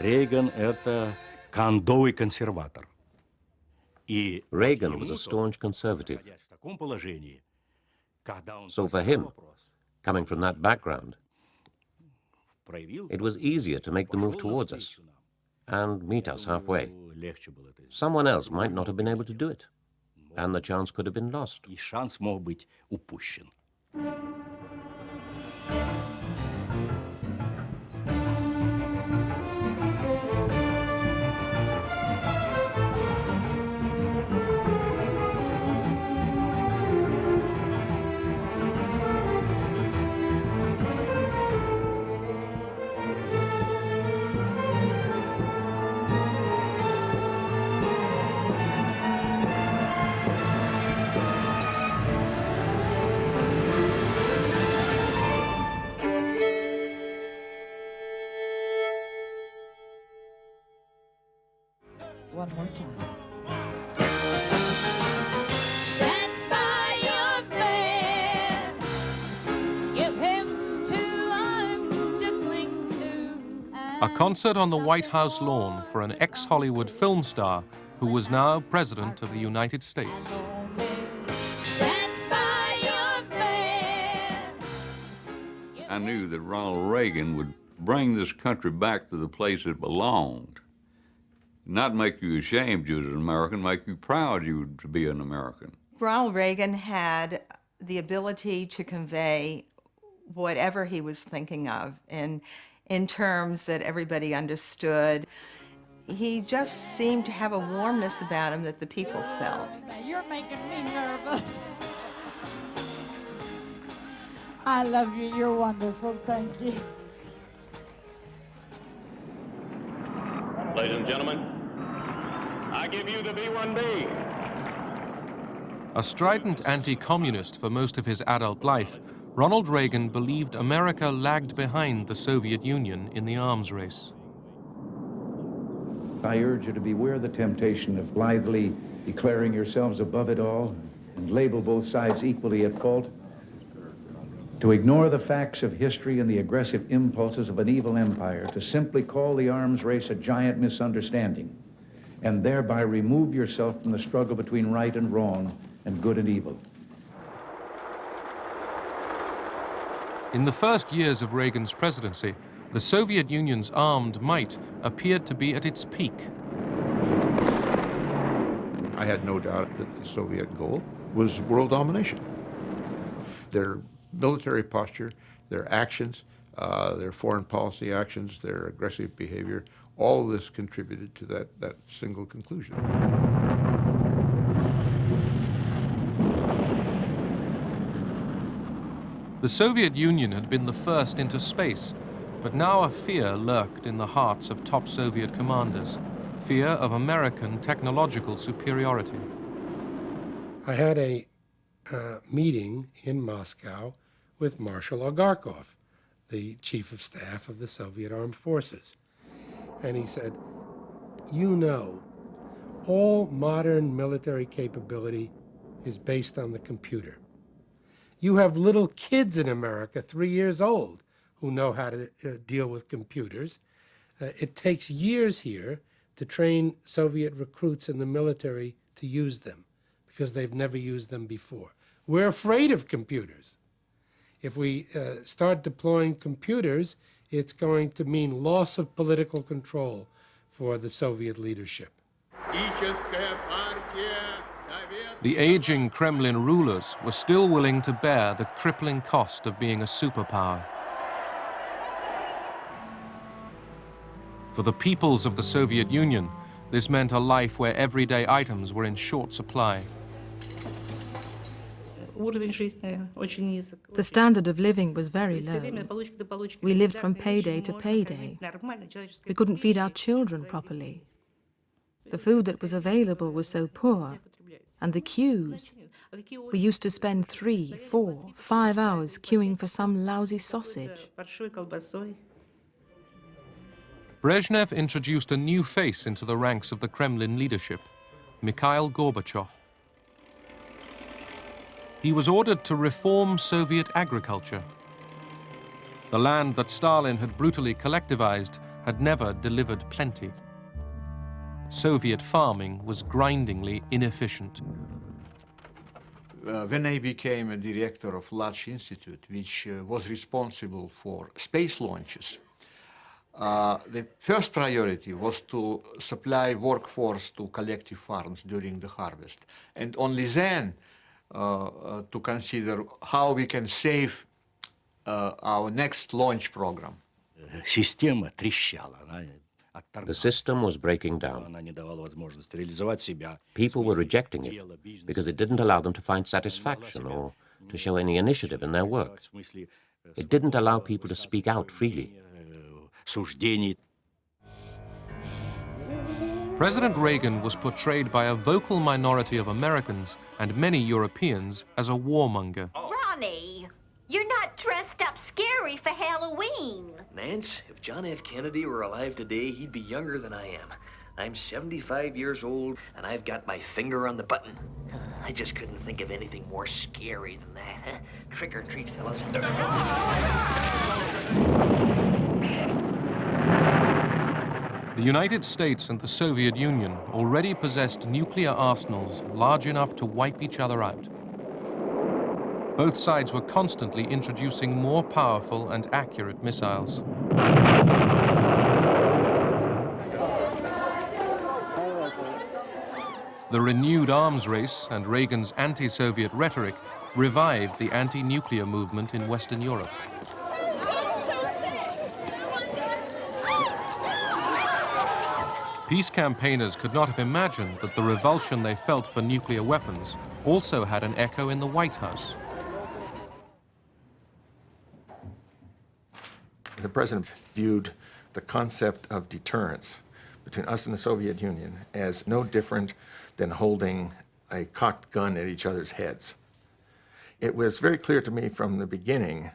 Рейган – это кондовый консерватор. И Reagan was a staunch conservative. находясь в таком положении, когда он So for поставил him, вопрос, coming from that background, проявил, it was easier to make the move пошел towards us навстречу нам, and meet us halfway. легче было это сделать. Someone else might not have been able to do it, and the chance could have been lost. И шанс мог быть упущен. One more time. Stand by your man. Give him 2 arms to cling to. A concert on the White House lawn for an ex-Hollywood film star who was now President of the United States. Stand by your man. I knew that Ronald Reagan would bring this country back to the place it belonged. Not make you ashamed you was an American, make you proud you to be an American. Ronald Reagan had the ability to convey whatever he was thinking of in terms that everybody understood. He just seemed to have a warmness about him that the people felt. You're making me nervous. I love you. You're wonderful. Thank you. Ladies and gentlemen, I give you the B-1B. A strident anti-communist for most of his adult life, Ronald Reagan believed America lagged behind the Soviet Union in the arms race. I urge you to beware the temptation of blithely declaring yourselves above it all and label both sides equally at fault. To ignore the facts of history and the aggressive impulses of an evil empire, to simply call the arms race a giant misunderstanding, and thereby remove yourself from the struggle between right and wrong and good and evil. In the first years of Reagan's presidency, the Soviet Union's armed might appeared to be at its peak. I had no doubt that the Soviet goal was world domination. Their military posture, their actions, their foreign policy actions, their aggressive behavior, all of this contributed to that single conclusion. The Soviet Union had been the first into space, but now a fear lurked in the hearts of top Soviet commanders, fear of American technological superiority. I had a meeting in Moscow with Marshal Agarkov, the chief of staff of the Soviet Armed Forces. And he said, you know, all modern military capability is based on the computer. You have little kids in America, 3 years old, who know how to deal with computers. It takes years here to train Soviet recruits in the military to use them because they've never used them before. We're afraid of computers. If we start deploying computers, it's going to mean loss of political control for the Soviet leadership. The aging Kremlin rulers were still willing to bear the crippling cost of being a superpower. For the peoples of the Soviet Union, this meant a life where everyday items were in short supply. The standard of living was very low. We lived from payday to payday. We couldn't feed our children properly. The food that was available was so poor, and the queues. We used to spend 3, 4, 5 hours queuing for some lousy sausage. Brezhnev introduced a new face into the ranks of the Kremlin leadership, Mikhail Gorbachev. He was ordered to reform Soviet agriculture. The land that Stalin had brutally collectivized had never delivered plenty. Soviet farming was grindingly inefficient. When I became a director of Lach Institute, which was responsible for space launches, the first priority was to supply workforce to collective farms during the harvest, and only then to consider how we can save our next launch program. Система трещала. The system was breaking down. Она не давала возможности реализовать себя. People were rejecting it because it didn't allow them to find satisfaction or to show any initiative in their work. It didn't allow people to speak out freely. Суждений. President Reagan was portrayed by a vocal minority of Americans and many Europeans as a warmonger. Ronnie, you're not dressed up scary for Halloween. Nance, if John F. Kennedy were alive today, he'd be younger than I am. I'm 75 years old, and I've got my finger on the button. I just couldn't think of anything more scary than that. Trick or treat, fellas. The United States and the Soviet Union already possessed nuclear arsenals large enough to wipe each other out. Both sides were constantly introducing more powerful and accurate missiles. The renewed arms race and Reagan's anti-Soviet rhetoric revived the anti-nuclear movement in Western Europe. Peace campaigners could not have imagined that the revulsion they felt for nuclear weapons also had an echo in the White House. The president viewed the concept of deterrence between us and the Soviet Union as no different than holding a cocked gun at each other's heads. It was very clear to me from the beginning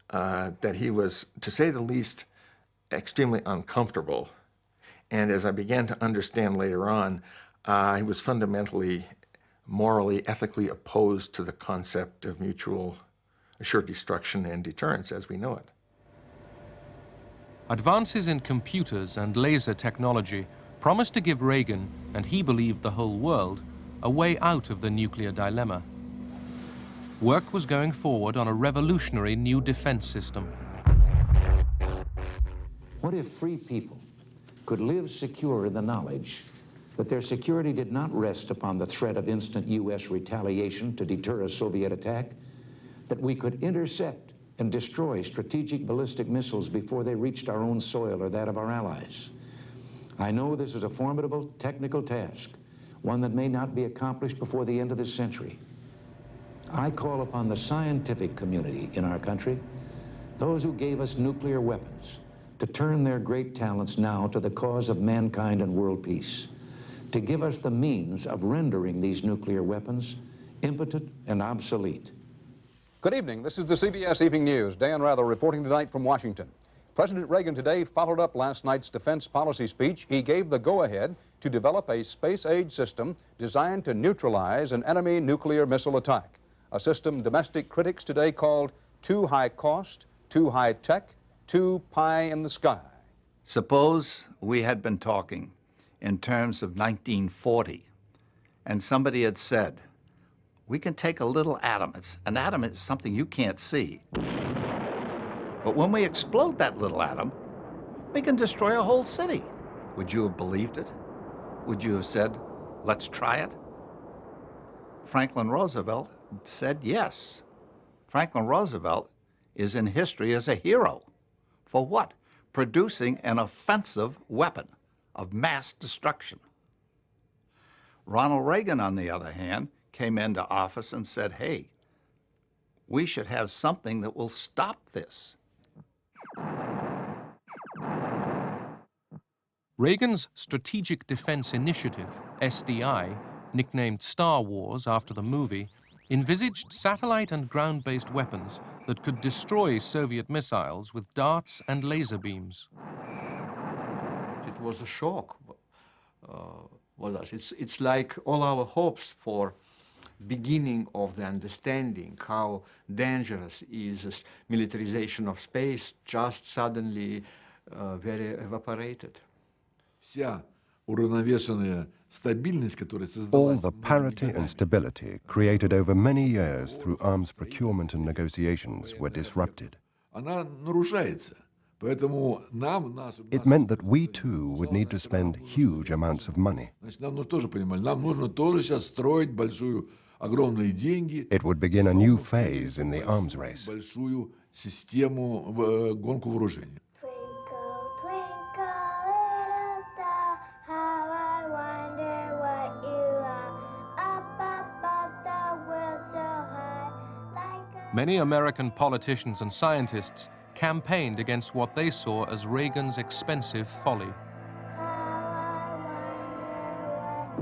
that he was, to say the least, extremely uncomfortable. And as I began to understand later on, he was fundamentally, morally, ethically opposed to the concept of mutual assured destruction and deterrence as we know it. Advances in computers and laser technology promised to give Reagan, and he believed the whole world, a way out of the nuclear dilemma. Work was going forward on a revolutionary new defense system. What if free people could live secure in the knowledge that their security did not rest upon the threat of instant U.S. retaliation to deter a Soviet attack, that we could intercept and destroy strategic ballistic missiles before they reached our own soil or that of our allies? I know this is a formidable technical task, one that may not be accomplished before the end of this century. I call upon the scientific community in our country, those who gave us nuclear weapons, to turn their great talents now to the cause of mankind and world peace, to give us the means of rendering these nuclear weapons impotent and obsolete. Good evening. This is the CBS Evening News. Dan Rather reporting tonight from Washington. President Reagan today followed up last night's defense policy speech. He gave the go-ahead to develop a space-age system designed to neutralize an enemy nuclear missile attack, a system domestic critics today called too high cost, too high tech, too pie in the sky. Suppose we had been talking in terms of 1940, and somebody had said, we can take a little atom. An atom is something you can't see. But when we explode that little atom, we can destroy a whole city. Would you have believed it? Would you have said, let's try it? Franklin Roosevelt said yes. Franklin Roosevelt is in history as a hero. For what? Producing an offensive weapon of mass destruction. Ronald Reagan, on the other hand, came into office and said, hey, we should have something that will stop this. Reagan's Strategic Defense Initiative, SDI, nicknamed Star Wars after the movie, envisaged satellite and ground-based weapons that could destroy Soviet missiles with darts and laser beams. It was a shock with us. It's like all our hopes for beginning of the understanding how dangerous is this militarization of space just suddenly very evaporated. All the parity and stability created over many years through arms procurement and negotiations were disrupted. It meant that we too would need to spend huge amounts of money. It would begin a new phase in the arms race. Many American politicians and scientists campaigned against what they saw as Reagan's expensive folly.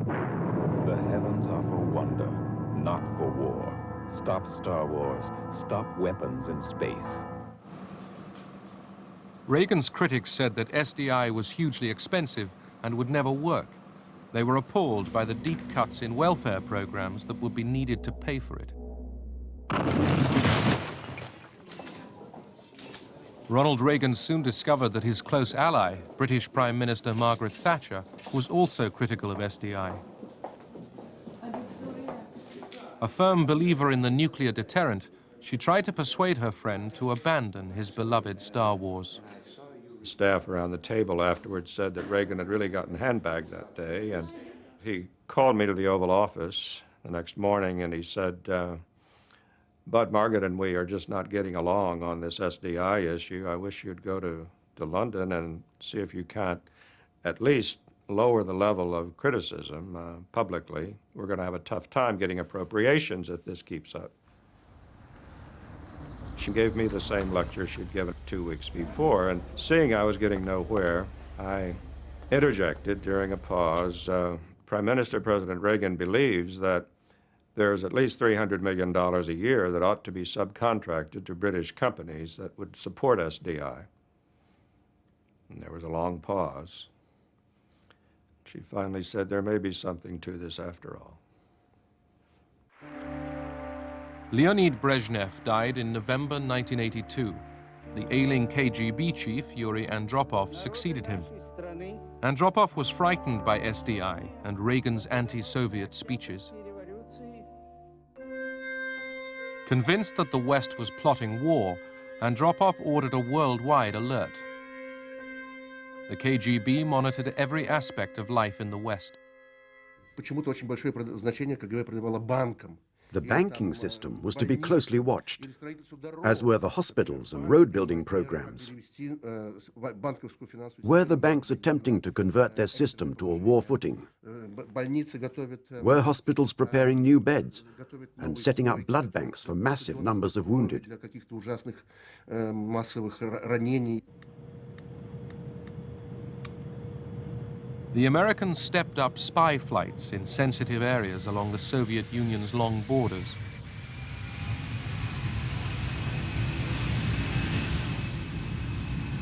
The heavens are for wonder, not for war. Stop Star Wars. Stop weapons in space. Reagan's critics said that SDI was hugely expensive and would never work. They were appalled by the deep cuts in welfare programs that would be needed to pay for it. Ronald Reagan soon discovered that his close ally, British Prime Minister Margaret Thatcher, was also critical of SDI. A firm believer in the nuclear deterrent, she tried to persuade her friend to abandon his beloved Star Wars. Staff around the table afterwards said that Reagan had really gotten handbagged that day, and he called me to the Oval Office the next morning and he said, Bud, Margaret and we are just not getting along on this SDI issue. I wish you'd go to London and see if you can't at least lower the level of criticism publicly. We're going to have a tough time getting appropriations if this keeps up. She gave me the same lecture she'd given 2 weeks before, and seeing I was getting nowhere, I interjected during a pause. Prime Minister President Reagan believes that there's at least $300 million a year that ought to be subcontracted to British companies that would support SDI. And there was a long pause. She finally said, there may be something to this after all. Leonid Brezhnev died in November 1982. The ailing KGB chief, Yuri Andropov, succeeded him. Andropov was frightened by SDI and Reagan's anti-Soviet speeches. Convinced that the West was plotting war, Andropov ordered a worldwide alert. The KGB monitored every aspect of life in the West. The banking system was to be closely watched, as were the hospitals and road-building programs. Were the banks attempting to convert their system to a war footing? Were hospitals preparing new beds and setting up blood banks for massive numbers of wounded? The Americans stepped up spy flights in sensitive areas along the Soviet Union's long borders.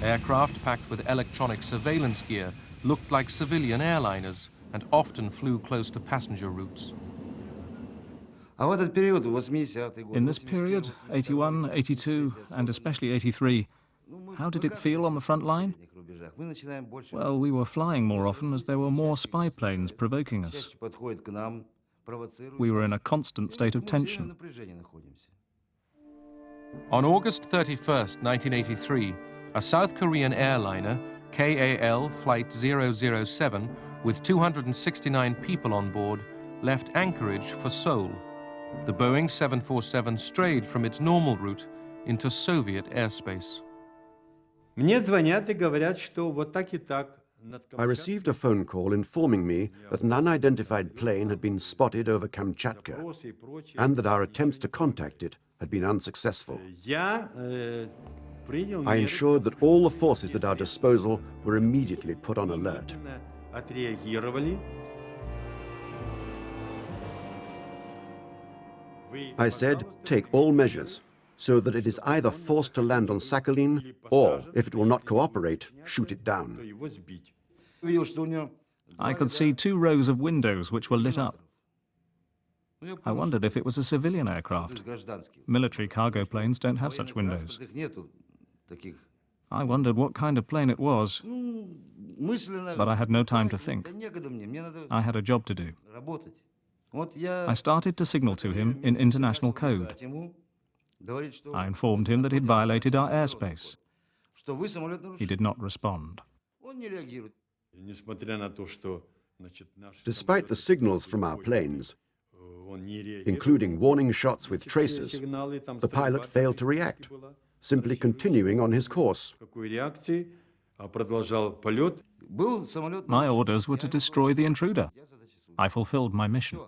Aircraft packed with electronic surveillance gear looked like civilian airliners and often flew close to passenger routes. In this period, 81, 82, and especially 83, how did it feel on the front line? Well, we were flying more often as there were more spy planes provoking us. We were in a constant state of tension. On August 31st, 1983, a South Korean airliner, KAL Flight 007, with 269 people on board, left Anchorage for Seoul. The Boeing 747 strayed from its normal route into Soviet airspace. I received a phone call informing me that an unidentified plane had been spotted over Kamchatka and that our attempts to contact it had been unsuccessful. I ensured that all the forces at our disposal were immediately put on alert. I said, take all measures, so that it is either forced to land on Sakhalin, or, if it will not cooperate, shoot it down. I could see 2 rows of windows which were lit up. I wondered if it was a civilian aircraft. Military cargo planes don't have such windows. I wondered what kind of plane it was, but I had no time to think. I had a job to do. I started to signal to him in international code. I informed him that he'd violated our airspace. He did not respond. Despite the signals from our planes, including warning shots with tracers, the pilot failed to react, simply continuing on his course. My orders were to destroy the intruder. I fulfilled my mission.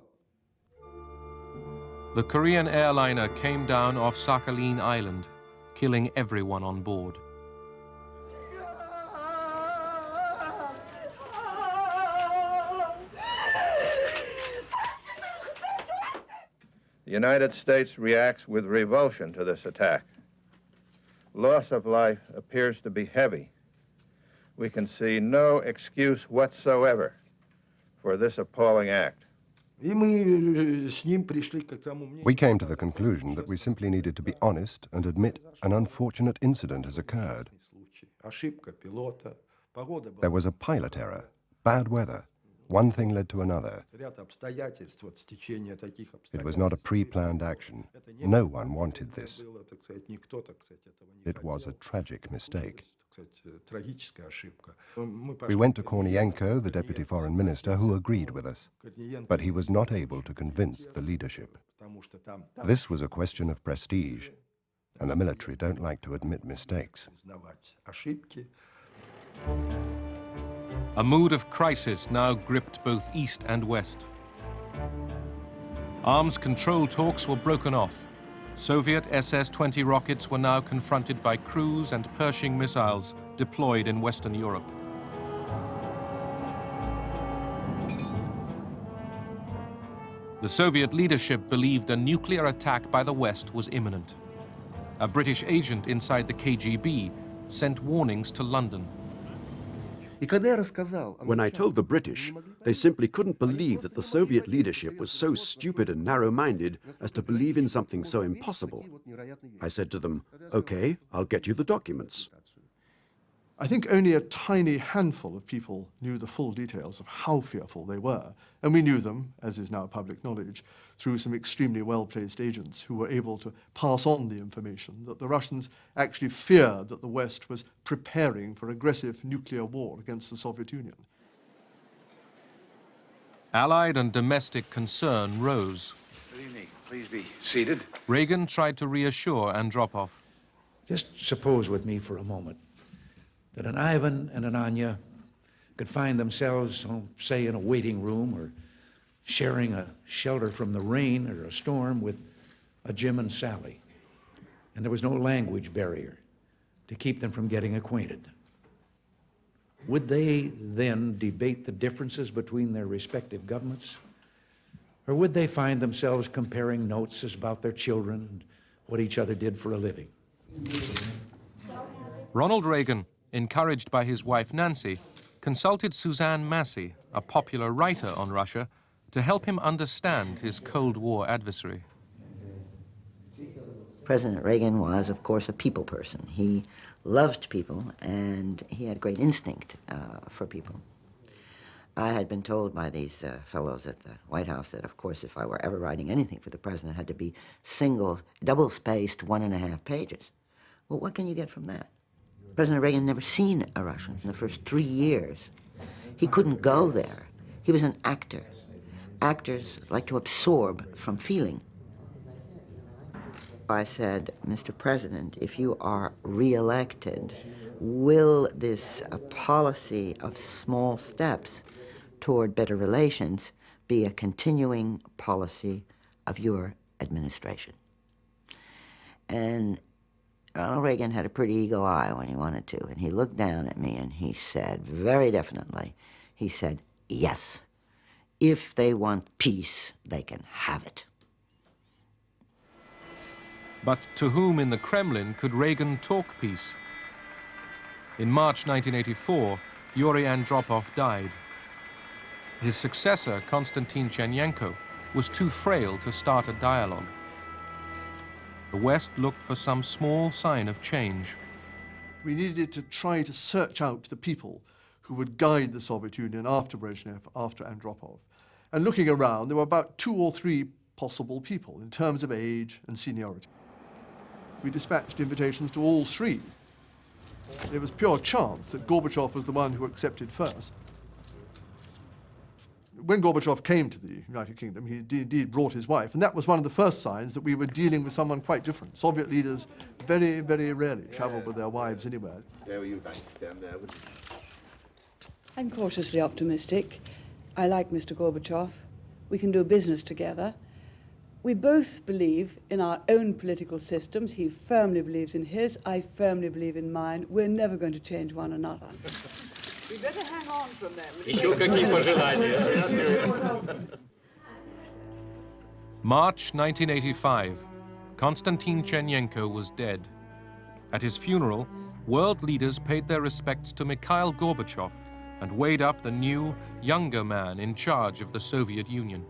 The Korean airliner came down off Sakhalin Island, killing everyone on board. The United States reacts with revulsion to this attack. Loss of life appears to be heavy. We can see no excuse whatsoever for this appalling act. We came to the conclusion that we simply needed to be honest and admit an unfortunate incident has occurred. There was a pilot error, bad weather. One thing led to another. It was not a pre-planned action. No one wanted this. It was a tragic mistake. We went to Kornienko, the deputy foreign minister, who agreed with us. But he was not able to convince the leadership. This was a question of prestige, and the military don't like to admit mistakes. A mood of crisis now gripped both East and West. Arms control talks were broken off. Soviet SS-20 rockets were now confronted by cruise and Pershing missiles deployed in Western Europe. The Soviet leadership believed a nuclear attack by the West was imminent. A British agent inside the KGB sent warnings to London. When I told the British, they simply couldn't believe that the Soviet leadership was so stupid and narrow-minded as to believe in something so impossible. I said to them, "Okay, I'll get you the documents." I think only a tiny handful of people knew the full details of how fearful they were, and we knew them, as is now public knowledge, through some extremely well-placed agents who were able to pass on the information that the Russians actually feared that the West was preparing for aggressive nuclear war against the Soviet Union. Allied and domestic concern rose. Good evening. Please be seated. Reagan tried to reassure Andropov. Just suppose with me for a moment that an Ivan and an Anya could find themselves, say, in a waiting room or sharing a shelter from the rain or a storm with a Jim and Sally. And there was no language barrier to keep them from getting acquainted. Would they then debate the differences between their respective governments? Or would they find themselves comparing notes about their children and what each other did for a living? Ronald Reagan, encouraged by his wife Nancy, consulted Suzanne Massie, a popular writer on Russia, to help him understand his Cold War adversary. President Reagan was, of course, a people person. He loved people, and he had great instinct for people. I had been told by these fellows at the White House that, of course, if I were ever writing anything for the president, it had to be double-spaced 1.5 pages. Well, what can you get from that? President Reagan never seen a Russian in the first 3 years. He couldn't go there. He was an actor. Actors like to absorb from feeling. I said, Mr. President, if you are re-elected, will this policy of small steps toward better relations be a continuing policy of your administration? And Ronald Reagan had a pretty eagle eye when he wanted to, and he looked down at me and he said, very definitely, he said, yes, if they want peace, they can have it. But to whom in the Kremlin could Reagan talk peace? In March 1984, Yuri Andropov died. His successor, Konstantin Chernenko, was too frail to start a dialogue. The West looked for some small sign of change. We needed to try to search out the people who would guide the Soviet Union after Brezhnev, after Andropov. And looking around, there were about 2 or 3 possible people in terms of age and seniority. We dispatched invitations to all 3. It was pure chance that Gorbachev was the one who accepted first. When Gorbachev came to the United Kingdom, he indeed brought his wife, and that was one of the first signs that we were dealing with someone quite different. Soviet leaders very, very rarely traveled with their wives anywhere. I'm cautiously optimistic. I like Mr. Gorbachev. We can do business together. We both believe in our own political systems. He firmly believes in his. I firmly believe in mine. We're never going to change one another. We better hang on from them. March 1985. Konstantin Chernenko was dead. At his funeral, world leaders paid their respects to Mikhail Gorbachev and weighed up the new, younger man in charge of the Soviet Union.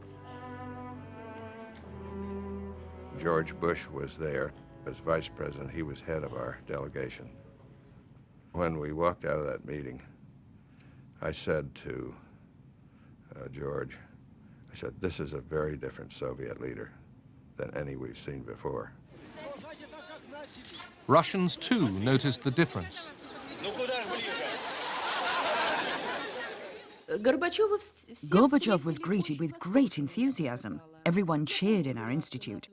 George Bush was there as vice president. He was head of our delegation. When we walked out of that meeting, I said to George, I said, this is a very different Soviet leader than any we've seen before. Russians, too, noticed the difference. Gorbachev was greeted with great enthusiasm. Everyone cheered in our institute.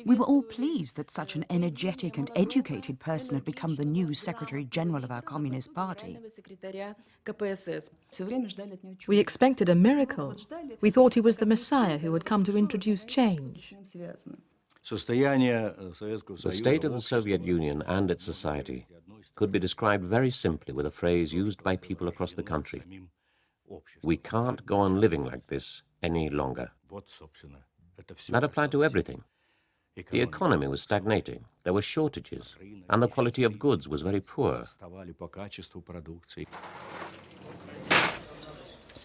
We were all pleased that such an energetic and educated person had become the new Secretary General of our Communist Party. We expected a miracle. We thought he was the Messiah who had come to introduce change. The state of the Soviet Union and its society could be described very simply with a phrase used by people across the country. We can't go on living like this any longer. That applied to everything. The economy was stagnating, there were shortages, and the quality of goods was very poor.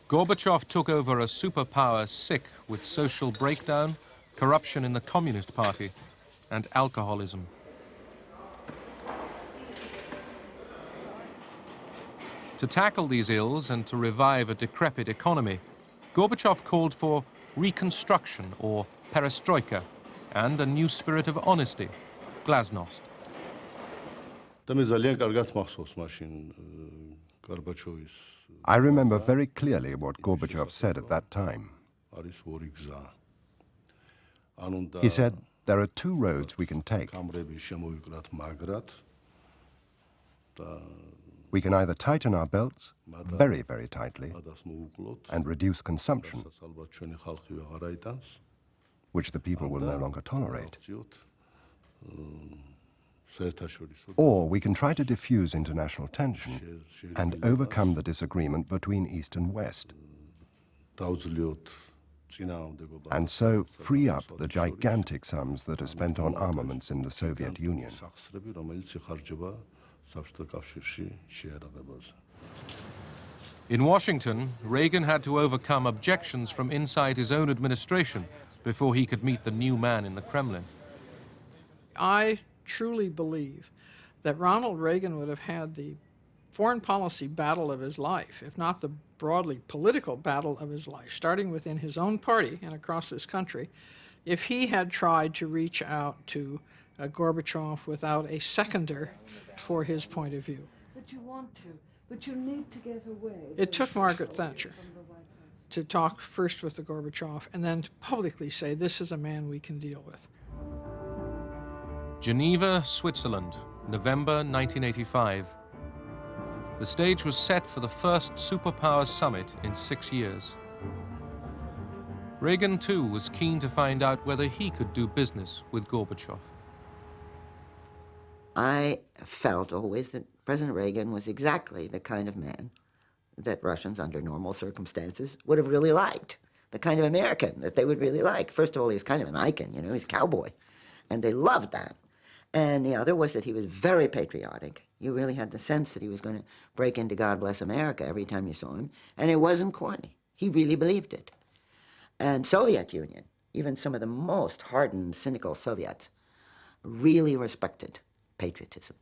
Gorbachev took over a superpower sick with social breakdown, corruption in the Communist Party, and alcoholism. To tackle these ills and to revive a decrepit economy, Gorbachev called for reconstruction, or perestroika, and a new spirit of honesty, glasnost. I remember very clearly what Gorbachev said at that time. He said, there are 2 roads we can take. We can either tighten our belts very, very tightly and reduce consumption, which the people will no longer tolerate. Or we can try to diffuse international tension and overcome the disagreement between East and West, and so free up the gigantic sums that are spent on armaments in the Soviet Union. In Washington, Reagan had to overcome objections from inside his own administration before he could meet the new man in the Kremlin. I truly believe that Ronald Reagan would have had the foreign policy battle of his life, if not the broadly political battle of his life, starting within his own party and across this country, if he had tried to reach out to Gorbachev without a seconder for his point of view. But you want to, but you need to get away. It took Margaret Thatcher to talk first with the Gorbachev and then to publicly say, this is a man we can deal with. Geneva, Switzerland, November 1985. The stage was set for the first superpower summit in 6 years. Reagan, too, was keen to find out whether he could do business with Gorbachev. I felt always that President Reagan was exactly the kind of man that Russians, under normal circumstances, would have really liked, the kind of American that they would really like. First of all, he was kind of an icon, you know, he's a cowboy, and they loved that. And the other was that he was very patriotic. You really had the sense that he was going to break into God Bless America every time you saw him, and it wasn't corny. He really believed it. And Soviet Union, even some of the most hardened, cynical Soviets, really respected patriotism.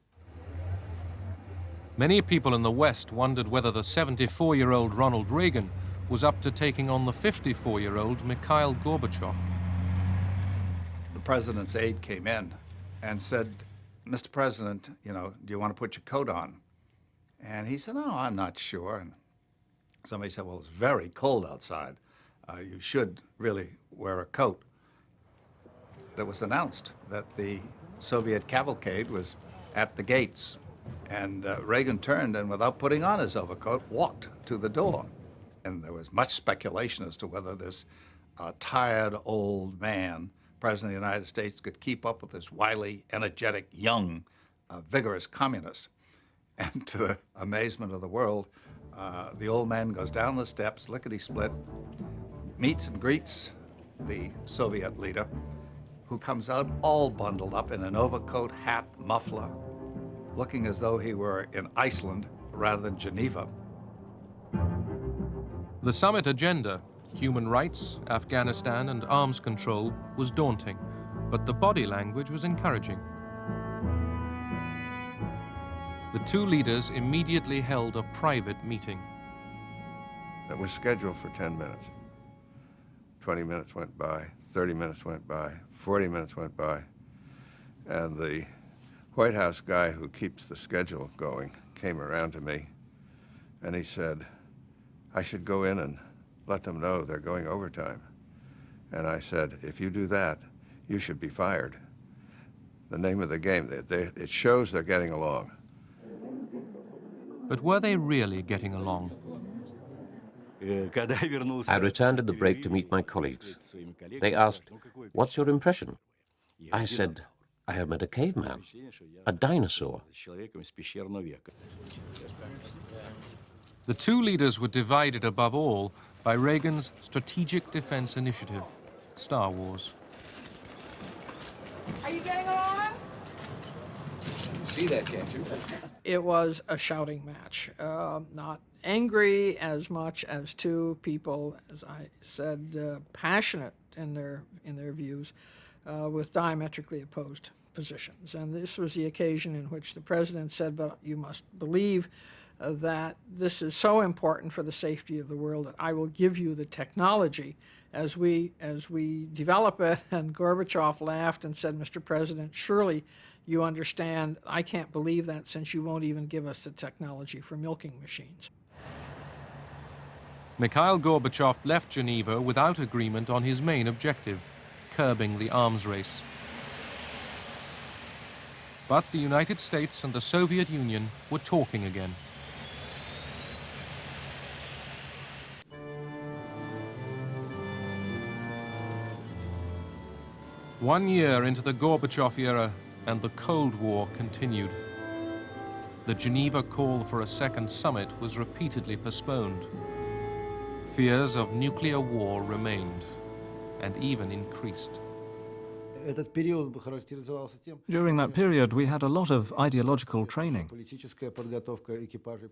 Many people in the West wondered whether the 74-year-old Ronald Reagan was up to taking on the 54-year-old Mikhail Gorbachev. The president's aide came in and said, "Mr. President, you know, do you want to put your coat on?" And he said, "Oh, I'm not sure." And somebody said, "Well, it's very cold outside. You should really wear a coat." It was announced that the Soviet cavalcade was at the gates. And Reagan turned and, without putting on his overcoat, walked to the door. And there was much speculation as to whether this tired old man, President of the United States, could keep up with this wily, energetic, young, vigorous communist. And to the amazement of the world, the old man goes down the steps, lickety-split, meets and greets the Soviet leader, who comes out all bundled up in an overcoat, hat, muffler, looking as though he were in Iceland rather than Geneva. The summit agenda, human rights, Afghanistan, and arms control, was daunting, but the body language was encouraging. The two leaders immediately held a private meeting. It was scheduled for 10 minutes. 20 minutes went by, 30 minutes went by, 40 minutes went by, and the White House guy who keeps the schedule going came around to me, and he said, "I should go in and let them know they're going overtime." And I said, "If you do that, you should be fired." The name of the game, it shows they're getting along. But were they really getting along? I returned at the break to meet my colleagues. They asked, "What's your impression?" I said, "I have met a caveman, a dinosaur." The two leaders were divided above all by Reagan's Strategic Defense Initiative, Star Wars. Are you getting along? See that, can't you? It was a shouting match, not angry as much as two people, as I said, passionate in their views, with diametrically opposed positions. And this was the occasion in which the president said, "But you must believe that this is so important for the safety of the world that I will give you the technology as we develop it." And Gorbachev laughed and said, "Mr. President, surely you understand I can't believe that, since you won't even give us the technology for milking machines." Mikhail Gorbachev left Geneva without agreement on his main objective, curbing the arms race. But the United States and the Soviet Union were talking again. One year into the Gorbachev era, and the Cold War continued. The Geneva call for a second summit was repeatedly postponed. Fears of nuclear war remained, and even increased. During that period, we had a lot of ideological training.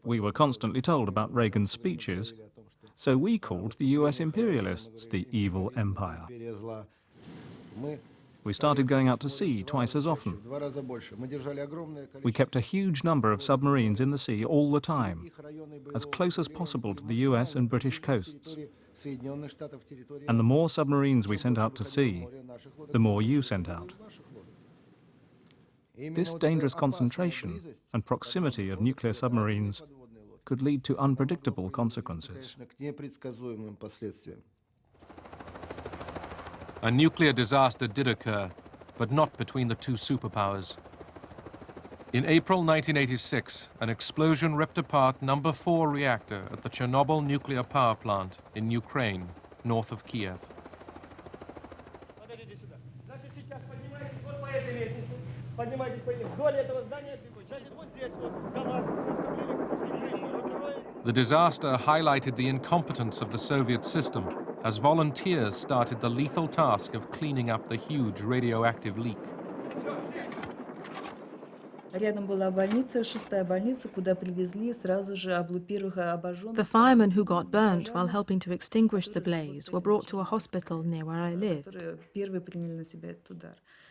We were constantly told about Reagan's speeches, so we called the US imperialists the evil empire. We started going out to sea twice as often. We kept a huge number of submarines in the sea all the time, as close as possible to the US and British coasts. And the more submarines we sent out to sea, the more you sent out. This dangerous concentration and proximity of nuclear submarines could lead to unpredictable consequences. A nuclear disaster did occur, but not between the two superpowers. In April 1986, an explosion ripped apart number 4 reactor at the Chernobyl nuclear power plant in Ukraine, north of Kiev. The disaster highlighted the incompetence of the Soviet system as volunteers started the lethal task of cleaning up the huge radioactive leak. The firemen who got burnt while helping to extinguish the blaze were brought to a hospital near where I lived.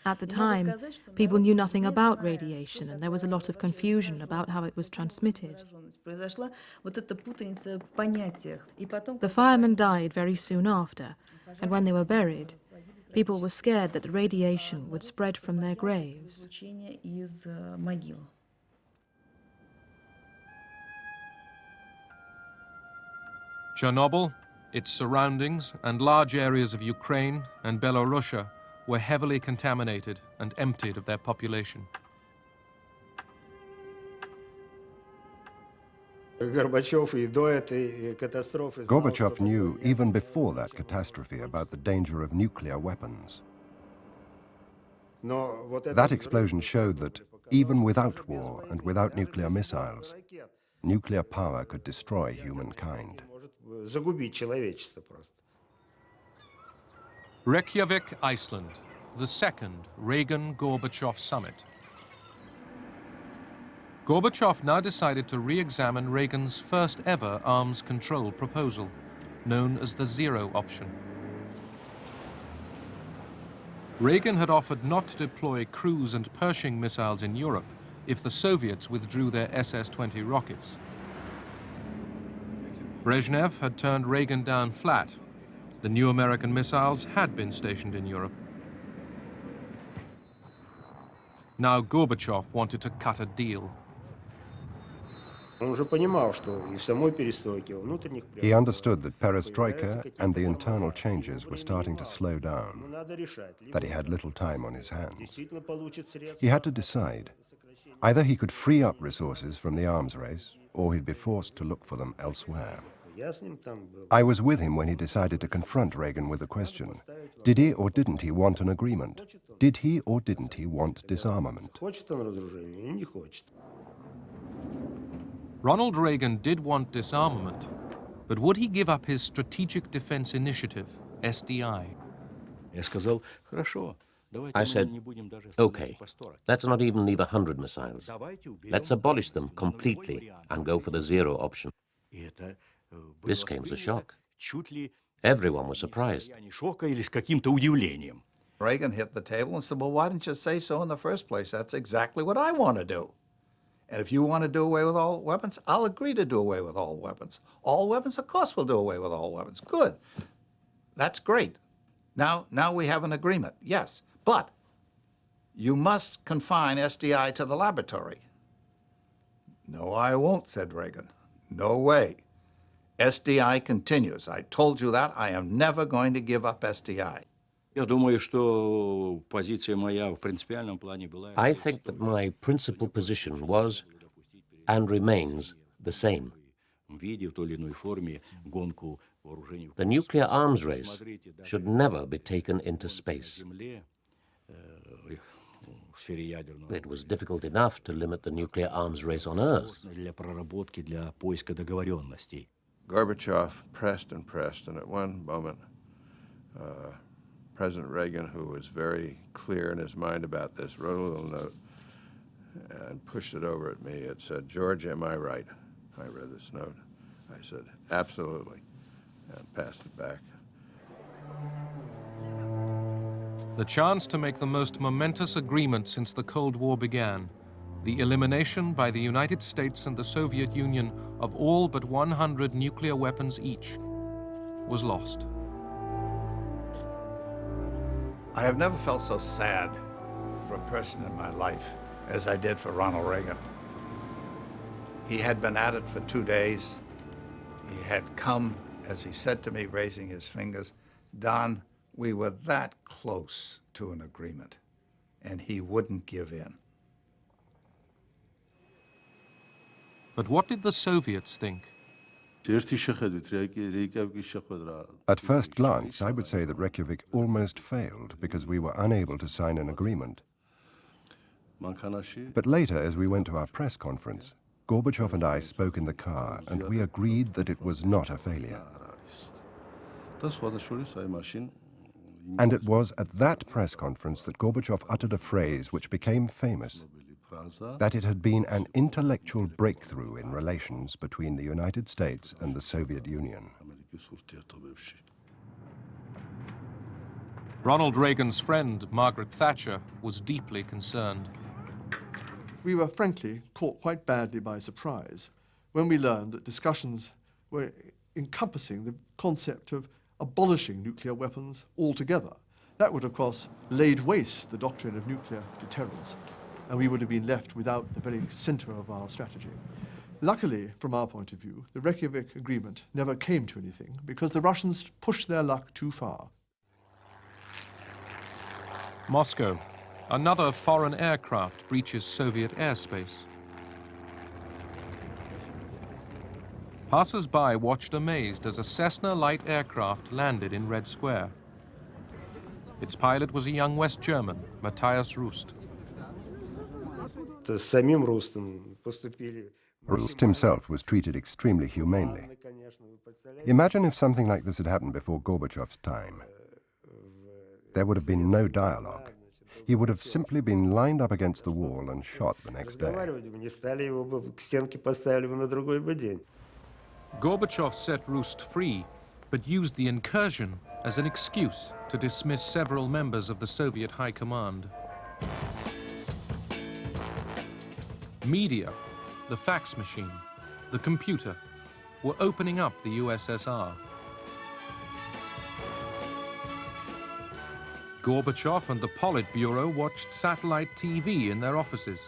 At the time, people knew nothing about radiation, and there was a lot of confusion about how it was transmitted. The firemen died very soon after, and when they were buried, people were scared that the radiation would spread from their graves. Chernobyl, its surroundings, and large areas of Ukraine and Belorussia were heavily contaminated and emptied of their population. Gorbachev knew even before that catastrophe about the danger of nuclear weapons. That explosion showed that even without war and without nuclear missiles, nuclear power could destroy humankind. Reykjavik, Iceland, the second Reagan-Gorbachev summit. Gorbachev now decided to re-examine Reagan's first ever arms control proposal, known as the Zero Option. Reagan had offered not to deploy cruise and Pershing missiles in Europe if the Soviets withdrew their SS-20 rockets. Brezhnev had turned Reagan down flat. The new American missiles had been stationed in Europe. Now Gorbachev wanted to cut a deal. He understood that perestroika and the internal changes were starting to slow down, that he had little time on his hands. He had to decide. Either he could free up resources from the arms race, or he'd be forced to look for them elsewhere. I was with him when he decided to confront Reagan with the question, did he or didn't he want an agreement? Did he or didn't he want disarmament? Ronald Reagan did want disarmament, but would he give up his Strategic Defense Initiative, SDI? I said, okay, let's not even leave 100 missiles. Let's abolish them completely and go for the zero option. This came as a shock. Everyone was surprised. Reagan hit the table and said, well, why didn't you say so in the first place? That's exactly what I want to do. And if you want to do away with all weapons, I'll agree to do away with all weapons. All weapons, of course we'll do away with all weapons. Good. That's great. Now we have an agreement, yes. But you must confine SDI to the laboratory. No, I won't, said Reagan. No way. SDI continues. I told you that. I am never going to give up SDI. I think that my principal position was and remains the same. The nuclear arms race should never be taken into space. It was difficult enough to limit the nuclear arms race on Earth. Gorbachev pressed and pressed, and at one moment, President Reagan, who was very clear in his mind about this, wrote a little note and pushed it over at me. It said, George, am I right? I read this note. I said, absolutely, and passed it back. The chance to make the most momentous agreement since the Cold War began, the elimination by the United States and the Soviet Union of all but 100 nuclear weapons each, was lost. I have never felt so sad for a person in my life as I did for Ronald Reagan. He had been at it for 2 days. He had come, as he said to me, raising his fingers, Don, we were that close to an agreement, and he wouldn't give in. But what did the Soviets think? At first glance, I would say that Reykjavik almost failed because we were unable to sign an agreement. But later, as we went to our press conference, Gorbachev and I spoke in the car, and we agreed that it was not a failure. And it was at that press conference that Gorbachev uttered a phrase which became famous. that it had been an intellectual breakthrough in relations between the United States and the Soviet Union. Ronald Reagan's friend, Margaret Thatcher, was deeply concerned. We were frankly caught quite badly by surprise when we learned that discussions were encompassing the concept of abolishing nuclear weapons altogether. That would, of course, laid waste the doctrine of nuclear deterrence, and we would have been left without the very center of our strategy. Luckily, from our point of view, the Reykjavik Agreement never came to anything because the Russians pushed their luck too far. Moscow. Another foreign aircraft breaches Soviet airspace. Passers-by watched amazed as a Cessna light aircraft landed in Red Square. Its pilot was a young West German, Matthias Rust. Rust himself was treated extremely humanely. Imagine if something like this had happened before Gorbachev's time. There would have been no dialogue. He would have simply been lined up against the wall and shot the next day. Gorbachev set Rust free, but used the incursion as an excuse to dismiss several members of the Soviet High Command. Media, the fax machine, the computer, were opening up the USSR. Gorbachev and the Politburo watched satellite TV in their offices.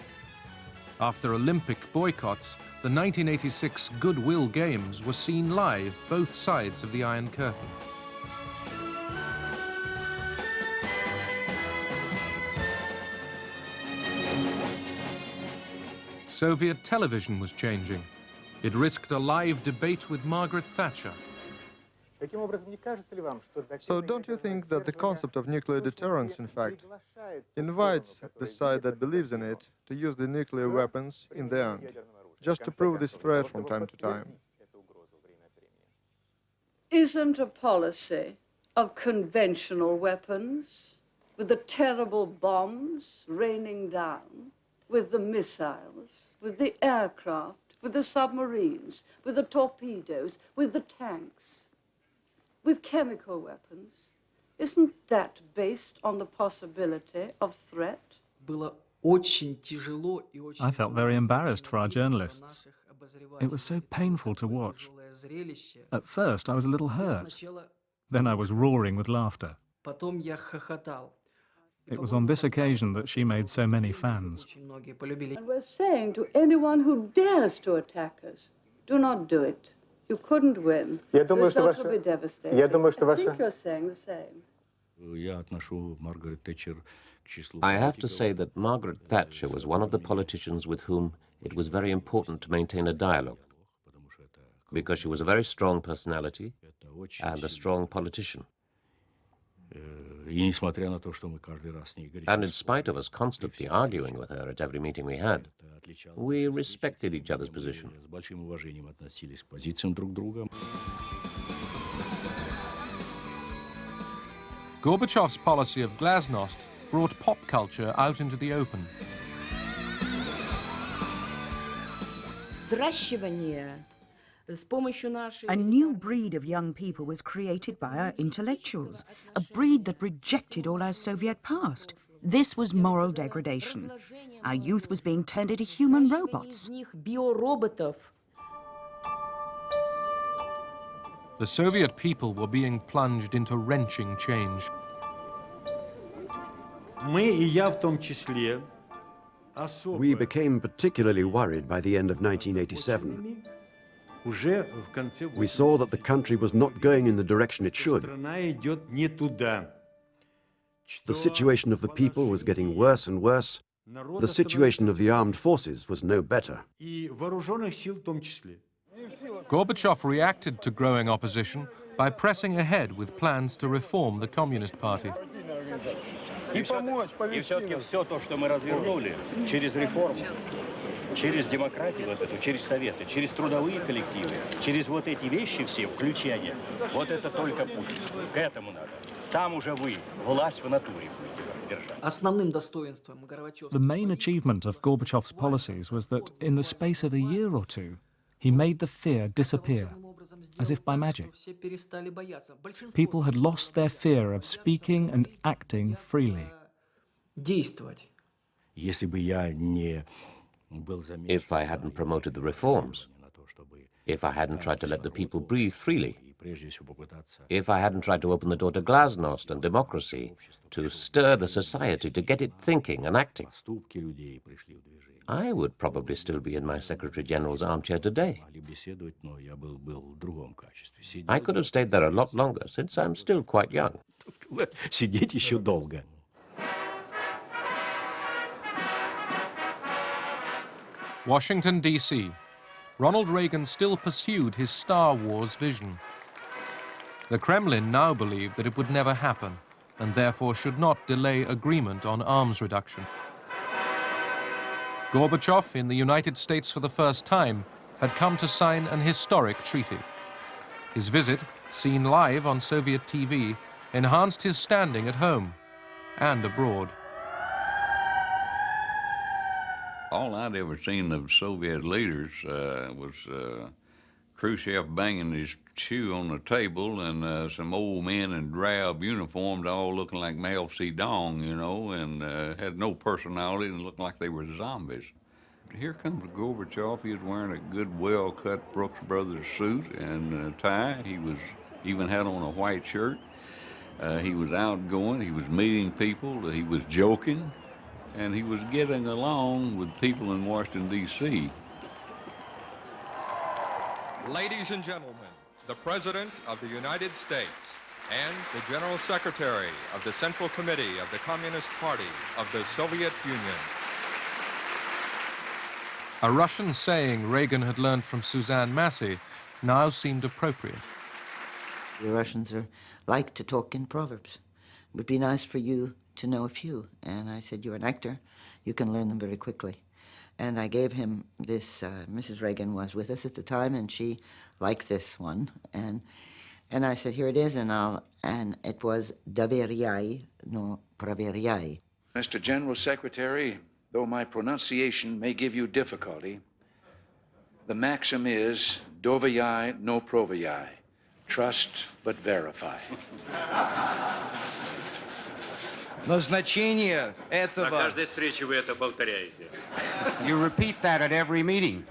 After Olympic boycotts, the 1986 Goodwill Games were seen live both sides of the Iron Curtain. Soviet television was changing. It risked a live debate with Margaret Thatcher. So don't you think that the concept of nuclear deterrence, in fact, invites the side that believes in it to use the nuclear weapons in the end, just to prove this threat from time to time? Isn't a policy of conventional weapons, with the terrible bombs raining down, with the missiles, with the aircraft, with the submarines, with the torpedoes, with the tanks, with chemical weapons, isn't that based on the possibility of threat? I felt very embarrassed for our journalists. It was so painful to watch. At first, I was a little hurt. Then I was roaring with laughter. It was on this occasion that she made so many fans. And we're saying to anyone who dares to attack us, do not do it. You couldn't win. The results will be devastating. I think you're saying the same. I have to say that Margaret Thatcher was one of the politicians with whom it was very important to maintain a dialogue, because she was a very strong personality and a strong politician. And in spite of us constantly arguing with her at every meeting we had, we respected each other's position. Gorbachev's policy of glasnost brought pop culture out into the open. A new breed of young people was created by our intellectuals, a breed that rejected all our Soviet past. This was moral degradation. Our youth was being turned into human robots. The Soviet people were being plunged into wrenching change. We became particularly worried by the end of 1987. We saw that the country was not going in the direction it should. The situation of the people was getting worse and worse. The situation of the armed forces was no better. Gorbachev reacted to growing opposition by pressing ahead with plans to reform the Communist Party. И все-таки все то, что мы развернули через реформу, через демократию вот эту, через советы, через трудовые коллективы, через вот эти вещи все, включения, вот это только путь. К этому надо. Там уже вы, власть в натуре будете. The main achievement of Gorbachev's policies was that in the space of a year or two, he made the fear disappear, as if by magic. People had lost their fear of speaking and acting freely. If I hadn't promoted the reforms, if I hadn't tried to let the people breathe freely, if I hadn't tried to open the door to glasnost and democracy, to stir the society, to get it thinking and acting, I would probably still be in my Secretary General's armchair today. I could have stayed there a lot longer, since I'm still quite young. Washington, D.C. Ronald Reagan still pursued his Star Wars vision. The Kremlin now believed that it would never happen, and therefore should not delay agreement on arms reduction. Gorbachev, in the United States for the first time, had come to sign an historic treaty. His visit, seen live on Soviet TV, enhanced his standing at home and abroad. All I'd ever seen of Soviet leaders was Khrushchev banging his shoe on the table and some old men in drab uniforms all looking like Mao Zedong, you know, and had no personality and looked like they were zombies. Here comes Gorbachev. He was wearing a good, well-cut Brooks Brothers suit and tie. He even had on a white shirt. He was outgoing. He was meeting people. He was joking. And he was getting along with people in Washington, D.C. Ladies and gentlemen, the President of the United States and the General Secretary of the Central Committee of the Communist Party of the Soviet Union. A Russian saying Reagan had learned from Suzanne Massie now seemed appropriate. The Russians like to talk in proverbs. It would be nice for you to know a few. And I said, you're an actor, you can learn them very quickly. And I gave him this, Mrs. Reagan was with us at the time, and she liked this one. And I said, here it is, and it was Doveryai, no Proveryai. Mr. General Secretary, though my pronunciation may give you difficulty, the maxim is Doveryai, no Proveryai. Trust but verify. Назначение этого... На каждой встрече вы это повторяете. You repeat that at every meeting.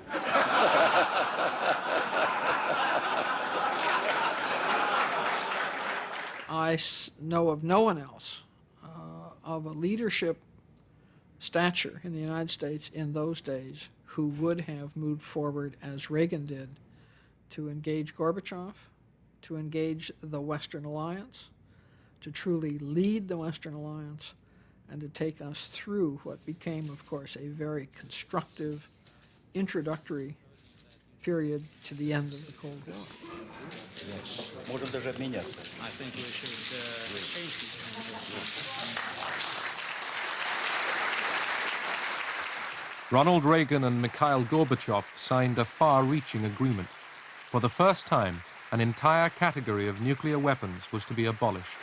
I know of no one else of a leadership stature in the United States in those days who would have moved forward as Reagan did to engage Gorbachev, to engage the Western Alliance, to truly lead the Western Alliance, and to take us through what became, of course, a very constructive, introductory period to the end of the Cold War. Yes. Можем даже обменяться. I think we should change the Ronald Reagan and Mikhail Gorbachev signed a far-reaching agreement. For the first time, an entire category of nuclear weapons was to be abolished.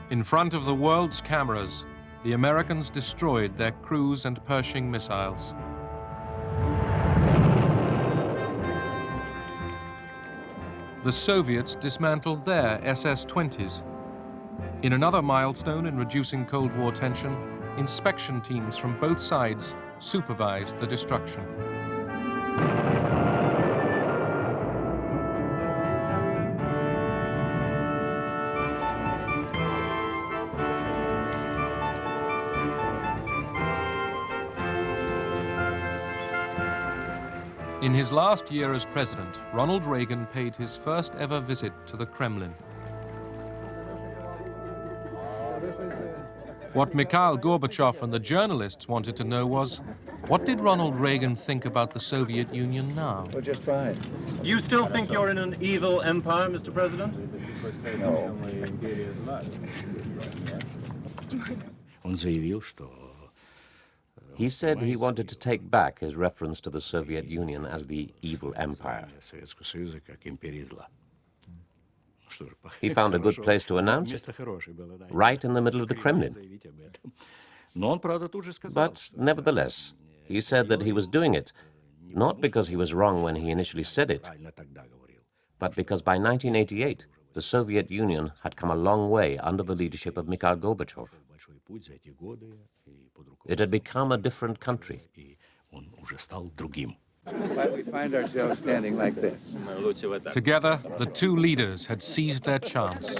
In front of the world's cameras, the Americans destroyed their cruise and Pershing missiles. The Soviets dismantled their SS-20s. In another milestone in reducing Cold War tension, inspection teams from both sides supervised the destruction. In his last year as president, Ronald Reagan paid his first ever visit to the Kremlin. What Mikhail Gorbachev and the journalists wanted to know was, what did Ronald Reagan think about the Soviet Union now? Well, just fine. You still think you're in an evil empire, Mr. President? No. Он заявил, что He said he wanted to take back his reference to the Soviet Union as the evil empire. He found a good place to announce it, right in the middle of the Kremlin. But nevertheless, he said that he was doing it not because he was wrong when he initially said it, but because by 1988, the Soviet Union had come a long way under the leadership of Mikhail Gorbachev. It had become a different country. But we find ourselves standing like this. Together, the two leaders had seized their chance.